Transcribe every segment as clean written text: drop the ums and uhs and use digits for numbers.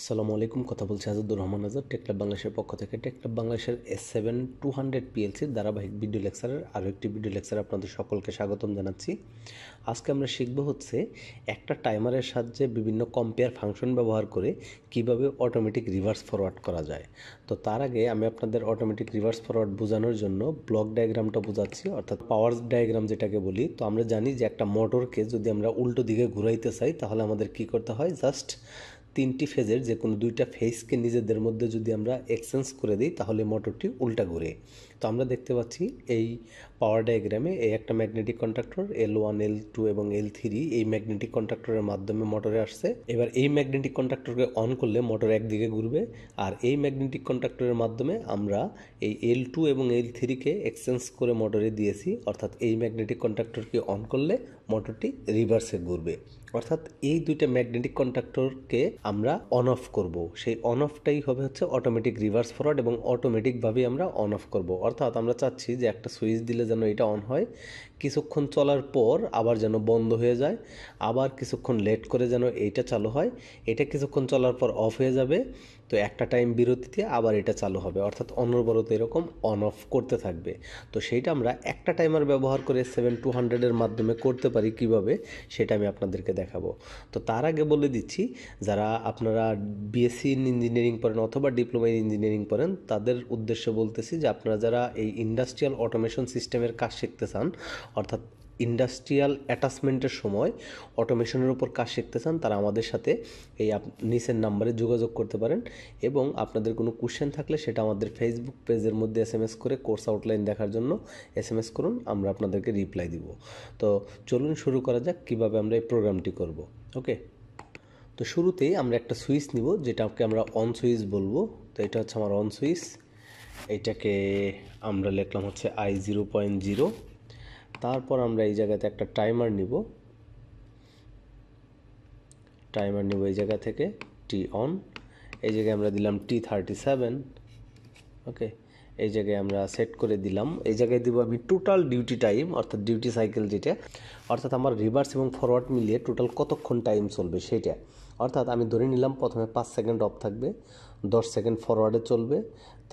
আসসালামু আলাইকুম। কথা বলছি আজাদুর রহমান আজাদ, টেকলাব বাংলাদেশের পক্ষ থেকে। টেকলাব বাংলাদেশের S7-200 PLCর ধারাবাহিক ভিডিও লেকচারের আরও একটি ভিডিও লেকচারে আপনাদের সকলকে স্বাগতম জানাচ্ছি। আজকে আমরা শিখব হচ্ছে একটা টাইমারের সাহায্যে বিভিন্ন কম্পেয়ার ফাংশন ব্যবহার করে কিভাবে অটোমেটিক রিভার্স ফরওয়ার্ড করা যায়। তো তার আগে আমি আপনাদের অটোমেটিক রিভার্স ফরওয়ার্ড বোঝানোর জন্য ব্লক ডায়াগ্রামটা বোঝাচ্ছি, অর্থাৎ পাওয়ার ডায়াগ্রাম যেটাকে বলি। তো আমরা জানি যে একটা মোটরকে যদি আমরা উল্টো দিকে ঘুরাইতে চাই তাহলে আমাদের কি করতে হয়, জাস্ট তিনটি ফেজের যে কোনো দুইটা ফেজকে নিজেদের মধ্যে যদি আমরা এক্সচেঞ্জ করে দিই তাহলে মোটরটি উল্টা ঘুরে। তো আমরা দেখতে পাচ্ছি এই পাওয়ার ডায়াগ্রামে এই একটা ম্যাগনেটিক কন্ডাক্টর L1, L2 এবং L3 এই ম্যাগনেটিক কন্ডাক্টরের মাধ্যমে মোটরে আসছে। এবার এই ম্যাগনেটিক কন্ডাক্টরকে অন করলে মোটর একদিকে ঘুরবে, আর এই ম্যাগনেটিক কন্ডাক্টরের মাধ্যমে আমরা এই L2 এবং L3কে এক্সচেঞ্জ করে মোটরে দিয়েছি, অর্থাৎ এই ম্যাগনেটিক কন্ডাক্টরকে অন করলে মোটরটি রিভার্সে ঘুরবে। অর্থাৎ এই দুইটা ম্যাগনেটিক কন্ডাক্টরকে আমরা অন অফ করব, সেই অন অফটাই হবে হচ্ছে অটোমেটিক রিভার্স ফরওয়ার্ড, এবং অটোমেটিকভাবেই আমরা অন অফ করব। অর্থাৎ আমরা চাচ্ছি যে একটা সুইচ দিলে যেন এটা অন হয়, কিছুক্ষণ চলার পর আবার যেন বন্ধ হয়ে যায়, আবার কিছুক্ষণ লেট করে যেন এইটা চালু হয়, এটা কিছুক্ষণ চলার পর অফ হয়ে যাবে, তো একটা টাইম বিরতিতে আবার এটা চালু হবে, অর্থাৎ অনবরত এরকম অন অফ করতে থাকবে। তো সেইটা আমরা একটা টাইমার ব্যবহার করে 7-200-এর মাধ্যমে করতে পারি কিভাবে, সেটা আমি আপনাদেরকে দেখাবো। তো তার আগে বলে দিচ্ছি, যারা আপনারা বিএসসি ইন ইঞ্জিনিয়ারিং পড়েন অথবা ডিপ্লোমা ইন ইঞ্জিনিয়ারিং পড়েন তাদের উদ্দেশ্যে বলতেছি যে আপনারা যারা এই ইন্ডাস্ট্রিয়াল অটোমেশন সিস্টেমের কাজ শিখতে চান, অর্থাৎ ইন্ডাস্ট্রিয়াল অ্যাটাচমেন্টের সময় অটোমেশনের উপর কাজ শিখতে চান, তারা আমাদের সাথে এই নিচের নাম্বারে যোগাযোগ করতে পারেন, এবং আপনাদের কোনো কোশ্চেন থাকলে সেটা আমাদের ফেসবুক পেজের মধ্যে SMS করে কোর্স আউটলাইন দেখার জন্য SMS করুন, আমরা আপনাদেরকে রিপ্লাই দিব। তো চলুন শুরু করা যাক কীভাবে আমরা এই প্রোগ্রামটি করব। ওকে, তো শুরুতেই আমরা একটা সুইচ নিব, যেটাকে আমরা অন সুইচ বলবো। তো এটা হচ্ছে আমার অন সুইচ, এইটাকে আমরা লিখলাম হচ্ছে I0.0। তারপর আমরা এই জায়গাতে একটা টাইমার নিব এই জায়গা থেকে টি অন, এই জায়গায় আমরা দিলাম T37। ওকে, এই জায়গায় আমরা সেট করে দিলাম, এই জায়গায় দিব আমি টোটাল ডিউটি টাইম, অর্থাৎ ডিউটি সাইকেল যেটা, অর্থাৎ আমার রিভার্স এবং ফরওয়ার্ড মিলিয়ে টোটাল কতক্ষণ টাইম চলবে সেটা। অর্থাৎ আমি ধরে নিলাম প্রথমে 5 সেকেন্ড অফ থাকবে, 10 সেকেন্ড ফরওয়ার্ডে চলবে,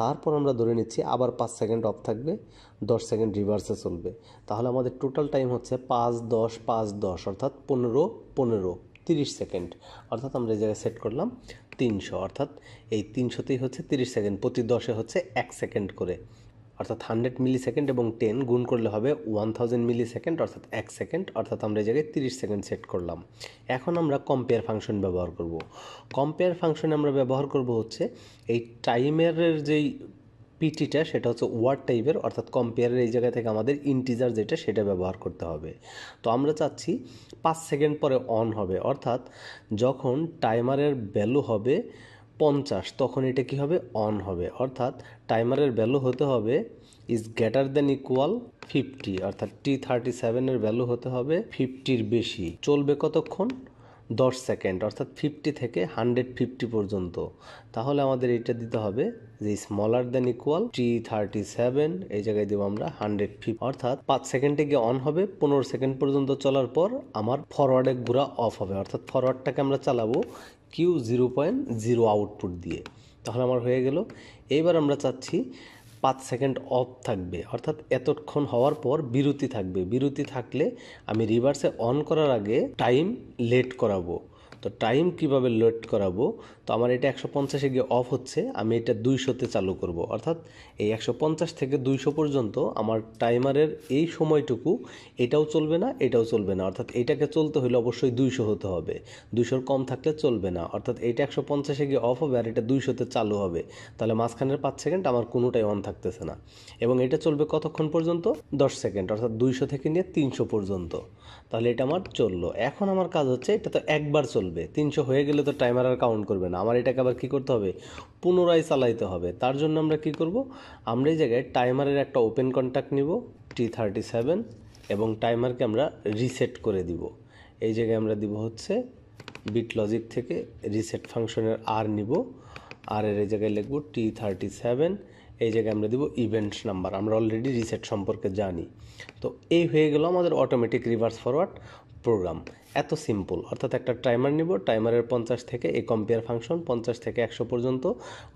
তারপর আমরা ধরে নিচ্ছি আবার 5 সেকেন্ড অফ থাকবে, 10 সেকেন্ড রিভার্সে চলবে। তাহলে আমাদের টোটাল টাইম হচ্ছে 5-10-5-10, অর্থাৎ 15-15-30 সেকেন্ড। অর্থাৎ আমরা এই জায়গায় সেট করলাম 300, অর্থাৎ এই 300তেই হচ্ছে 30 সেকেন্ড, প্রতি 10-এ হচ্ছে 1 সেকেন্ড করে, অর্থাৎ 100 মিলি সেকেন্ড, এবং 10 গুণ করলে হবে 1000 মিলি সেকেন্ড, অর্থাৎ 1 সেকেন্ড, অর্থাৎ আমরা এই জায়গায় 30 সেকেন্ড সেট করলাম। এখন আমরা কম্পেয়ার ফাংশন ব্যবহার করব। কম্পেয়ার ফাংশনে আমরা ব্যবহার করব হচ্ছে এই টাইমারের যেই পিটিটা সেটা হচ্ছে ওয়ার্ড টাইপের, অর্থাৎ কম্পেয়ারের এই জায়গা থেকে আমাদের ইন্টিজার যেটা সেটা ব্যবহার করতে হবে। তো আমরা চাচ্ছি 5 সেকেন্ড পরে অন হবে, অর্থাৎ যখন টাইমারের ভ্যালু হবে 50 তখন এটা কি হবে, অন হবে। অর্থাৎ টাইমারের ভ্যালু হতে হবে ইজ গ্রেটার দেন ইকুয়াল 50, অর্থাৎ T37 এর ভ্যালু হতে হবে 50-র বেশি। চলবে কতক্ষণ, 10 সেকেন্ড, অর্থাৎ 50 থেকে 150 পর্যন্ত। তাহলে আমাদের এটা দিতে হবে যে স্মলার দেন ইকুয়াল T37, এই জায়গায় দেবো আমরা 150, অর্থাৎ 5 সেকেন্ডে গিয়ে অন হবে, 15 সেকেন্ড পর্যন্ত চলার পর আমার ফরওয়ার্ডে ঘোরা অফ হবে, অর্থাৎ ফরওয়ার্ডটাকে আমরা চালাবো Q0.0 আউটপুট দিয়ে। তাহলে আমার হয়ে গেল। এইবার আমরা চাচ্ছি 5 সেকেন্ড অফ থাকবে, অর্থাৎ এতক্ষণ হওয়ার পর বিরতি থাকবে। বিরতি থাকলে আমি রিভার্সে অন করার আগে টাইম লেট করাবো। তো টাইম কিভাবে লেট করাবো, তো আমার এটা 150-এ গিয়ে অফ হচ্ছে, আমি এটা 200-তে চালু করব, অর্থাৎ এই 150 থেকে 200 পর্যন্ত আমার টাইমারের এই সময়টুকু এটাও চলবে না, এটাও চলবে না, অর্থাৎ এইটাকে চলতে হলে অবশ্যই 200 হতে হবে, 200-র কম থাকলে চলবে না। অর্থাৎ এইটা 150-এ গিয়ে অফ হবে আর এটা 200-তে চালু হবে, তাহলে মাঝখানের 5 সেকেন্ড আমার কোনোটাই অন থাকতেছে না, এবং এটা চলবে কতক্ষণ পর্যন্ত, 10 সেকেন্ড, অর্থাৎ 200 থেকে নিয়ে 300 পর্যন্ত। তাহলে এটা আমার চললো। এখন আমার কাজ হচ্ছে এটা তো একবার চলবে, 300 হয়ে গেলে তো টাইমার আর কাউন্ট করবে না, আমার এটাকে আবার কী করতে হবে, পুনরায় চালাইতে হবে। তার জন্য আমরা কি করব, আমরা এই জায়গায় টাইমারের একটা ওপেন কন্ট্যাক্ট নিব T37, এবং টাইমারকে আমরা রিসেট করে দিব। এই জায়গায় আমরা দিব হচ্ছে বিট লজিক থেকে রিসেট ফাংশনের আর নিব, আর এর এই জায়গায় লিখব T37, এই জায়গায় আমরা দিব ইভেন্ট নাম্বার, আমরা অলরেডি রিসেট সম্পর্কে জানি। তো এই হয়ে গেল আমাদের অটোমেটিক রিভার্স ফরওয়ার্ড। প্রোগ্রাম। এত সিম্পল। অর্থাৎ একটা টাইমার নিব, টাইমারের 50 থেকে এই কম্পেয়ার ফাংশন 50 থেকে 100 পর্যন্ত,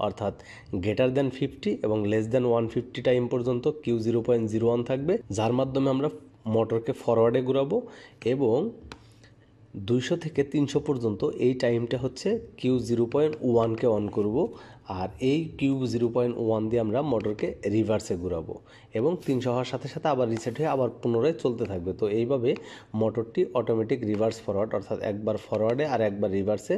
অর্থাৎ গ্রেটার দ্যান 50 এবং লেস দ্যান 150 টাইম পর্যন্ত Q0.01 থাকবে, যার মাধ্যমে আমরা মোটরকে ফরওয়ার্ডে ঘুরাবো এবং 200 থেকে 300 পর্যন্ত এই টাইমটা হচ্ছে Q0.1কে অন করব, আর এই Q0.1 দিয়ে আমরা মোটরকে রিভার্সে ঘুরাবো এবং 300 হওয়ার সাথে সাথে আবার রিসেট হয়ে আবার পুনরায় চলতে থাকবে। তো এইভাবে মোটরটি অটোমেটিক রিভার্স ফরওয়ার্ড, অর্থাৎ একবার ফরওয়ার্ডে আর একবার রিভার্সে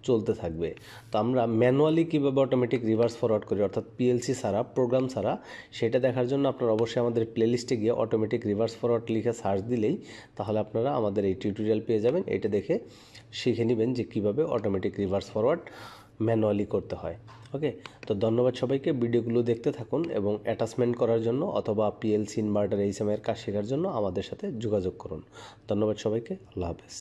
চলতে থাকবে। তো আমরা ম্যানুয়ালি কীভাবে অটোমেটিক রিভার্স ফরওয়ার্ড করি, অর্থাৎ পিএলসি ছাড়া, প্রোগ্রাম ছাড়া, সেটা দেখার জন্য আপনারা অবশ্যই আমাদের প্লেলিস্টে গিয়ে অটোমেটিক রিভার্স ফরওয়ার্ড লিখে সার্চ দিলেই তাহলে আপনারা আমাদের এই টিউটোরিয়াল পেয়ে যাবেন। এটা দেখে শিখে নেবেন যে কীভাবে অটোমেটিক রিভার্স ফরওয়ার্ড ম্যানুয়ালি করতে হয়। ওকে, তো ধন্যবাদ সবাইকে। ভিডিওগুলো দেখতে থাকুন এবং অ্যাটাচমেন্ট করার জন্য অথবা পিএলসি ইনভার্টার এইচএমআই এর কাজ শেখার জন্য আমাদের সাথে যোগাযোগ করুন। ধন্যবাদ সবাইকে। আল্লাহ হাফেজ।